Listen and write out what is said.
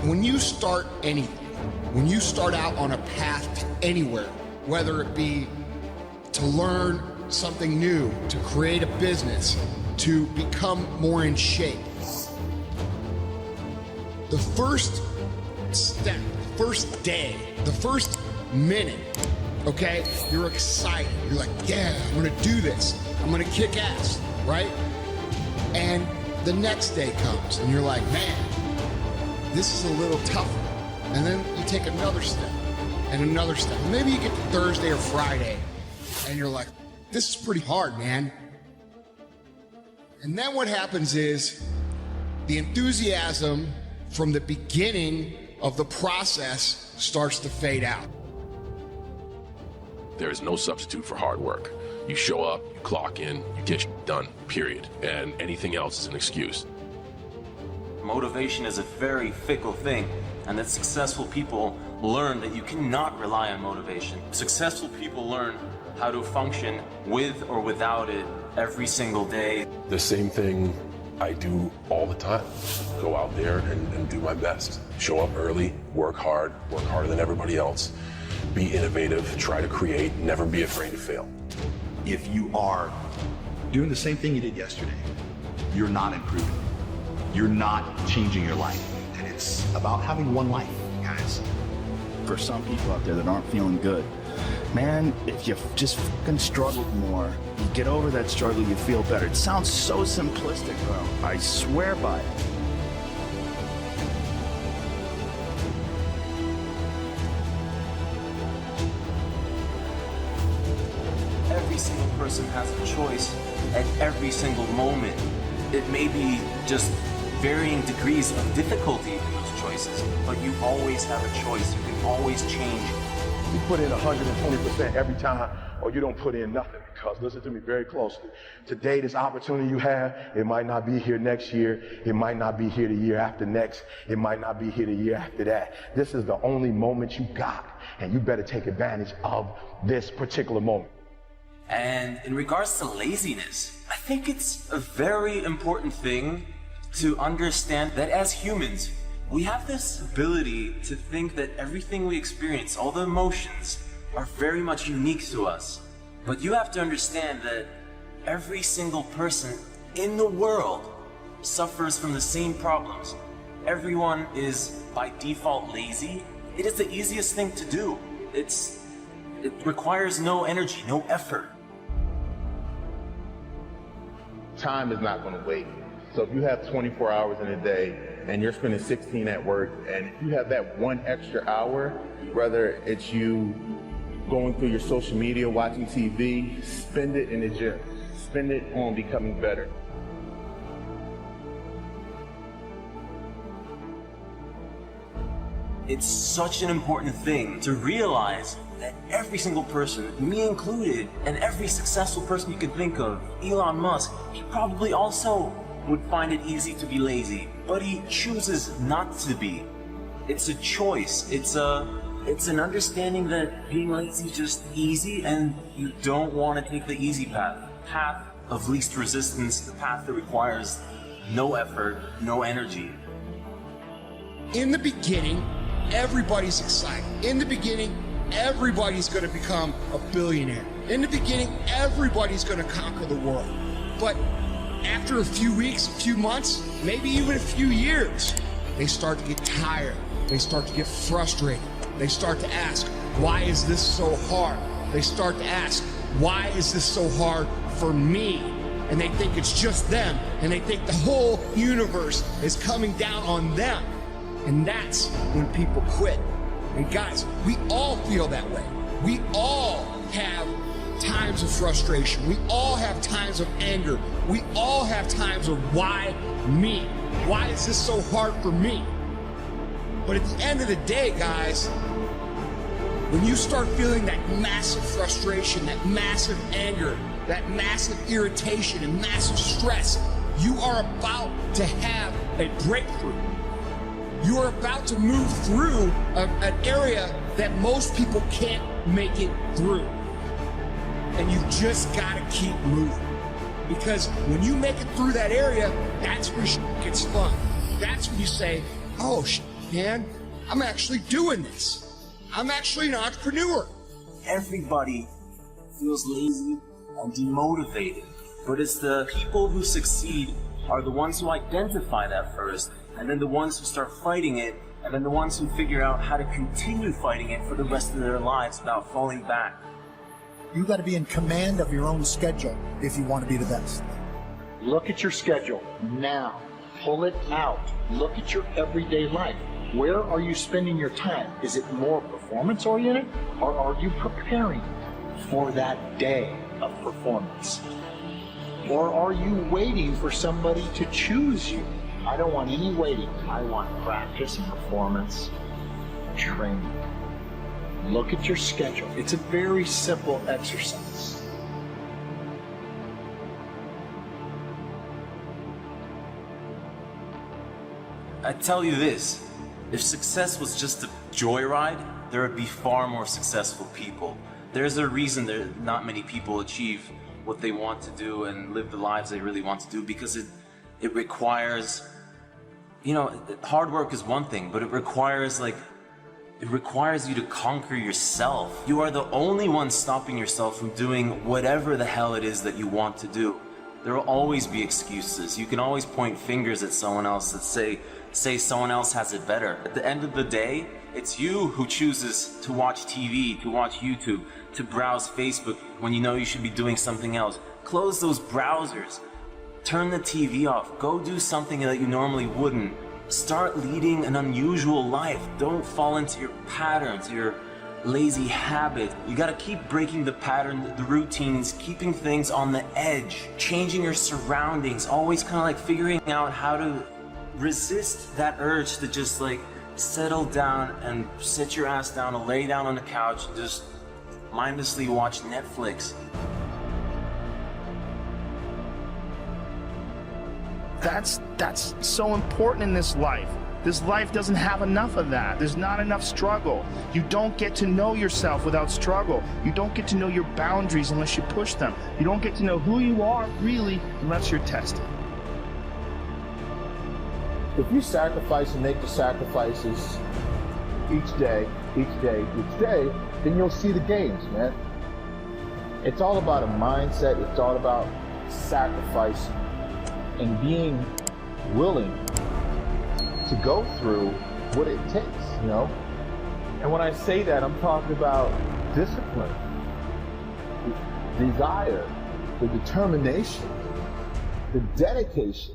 When you start anything, when you start out on a path to anywhere, whether it be to learn something new, to create a business, to become more in shape, the first step, the first day, the first minute, okay, you're excited. You're like, yeah, I'm gonna do this. I'm gonna kick ass, right? And the next day comes and you're like, man, this is a little tougher. And then you take another step and another step. Maybe you get to Thursday or Friday and you're like, this is pretty hard, man. And then what happens is the enthusiasm from the beginning of the process starts to fade out. There is no substitute for hard work. You show up, you clock in, you get shit done, period. And anything else is an excuse. Motivation is a very fickle thing, and that successful people learn that you cannot rely on motivation. Successful people learn how to function with or without it every single day. The same thing I do all the time. Go out there and do my best. Show up early, work harder than everybody else. Be innovative, try to create, never be afraid to fail. If you are doing the same thing you did yesterday, you're not improving. You're not changing your life. And it's about having one life, guys. For some people out there that aren't feeling good, man, if you just fucking struggled more, you get over that struggle, you feel better. It sounds so simplistic, bro. I swear by it. Every single person has a choice at every single moment. It may be just varying degrees of difficulty in those choices, but you always have a choice. You can always change. You put in 120% every time, or you don't put in nothing. Because listen to me very closely. Today, this opportunity you have, it might not be here next year. It might not be here the year after next. It might not be here the year after that. This is the only moment you got, and you better take advantage of this particular moment. And in regards to laziness, I think it's a very important thing to understand that as humans, we have this ability to think that everything we experience, all the emotions, are very much unique to us. But you have to understand that every single person in the world suffers from the same problems. Everyone is by default lazy. It is the easiest thing to do. It requires no energy, no effort. Time is not going to wait. So if you have 24 hours in a day and you're spending 16 at work, and if you have that one extra hour, whether it's you going through your social media, watching TV, spend it in the gym. Spend it on becoming better. It's such an important thing to realize that every single person, me included, and every successful person you can think of, Elon Musk, he probably also would find it easy to be lazy, but he chooses not to be. It's a choice. It's an understanding that being lazy is just easy, and you don't want to take the easy path. The path of least resistance, the path that requires no effort, no energy. In the beginning, everybody's excited. In the beginning, everybody's going to become a billionaire. In the beginning, everybody's going to conquer the world. But after a few weeks, a few months, maybe even a few years, they start to get tired. They start to get frustrated. They start to ask, why is this so hard? They start to ask, why is this so hard for me? And they think it's just them, and they think the whole universe is coming down on them. And that's when people quit. And guys, we all feel that way. We all have times of frustration. We all have times of anger. We all have times of why me? Why is this so hard for me? But at the end of the day, guys, when you start feeling that massive frustration, that massive anger, that massive irritation and massive stress, you are about to have a breakthrough. You are about to move through an area that most people can't make it through. And you just gotta keep moving. Because when you make it through that area, that's where shit gets fun. That's when you say, oh, man, I'm actually doing this. I'm actually an entrepreneur. Everybody feels lazy and demotivated, but it's the people who succeed are the ones who identify that first, and then the ones who start fighting it, and then the ones who figure out how to continue fighting it for the rest of their lives without falling back. You got to be in command of your own schedule if you want to be the best. Look at your schedule now. Pull it out. Look at your everyday life. Where are you spending your time? Is it more performance oriented, or are you preparing for that day of performance? Or are you waiting for somebody to choose you? I don't want any waiting. I want practice and performance training. Look at your schedule. It's a very simple exercise. I tell you this, if success was just a joyride, there would be far more successful people. There's a reason that not many people achieve what they want to do and live the lives they really want to do, because it requires, hard work is one thing, but it requires you to conquer yourself. You are the only one stopping yourself from doing whatever the hell it is that you want to do. There will always be excuses. You can always point fingers at someone else that say someone else has it better. At the end of the day, it's you who chooses to watch TV, to watch YouTube, to browse Facebook when you know you should be doing something else. Close those browsers. Turn the TV off. Go do something that you normally wouldn't. Start leading an unusual life. Don't fall into your patterns, your lazy habits. You gotta keep breaking the pattern, the routines, keeping things on the edge, changing your surroundings, always kind of like figuring out how to resist that urge to just like settle down and sit your ass down and lay down on the couch and just mindlessly watch Netflix. That's so important in this life. This life doesn't have enough of that. There's not enough struggle. You don't get to know yourself without struggle. You don't get to know your boundaries unless you push them. You don't get to know who you are really unless you're tested. If you sacrifice and make the sacrifices each day, then you'll see the gains, man. It's all about a mindset. It's all about sacrifice and being willing to go through what it takes, And when I say that, I'm talking about discipline, desire, the determination, the dedication.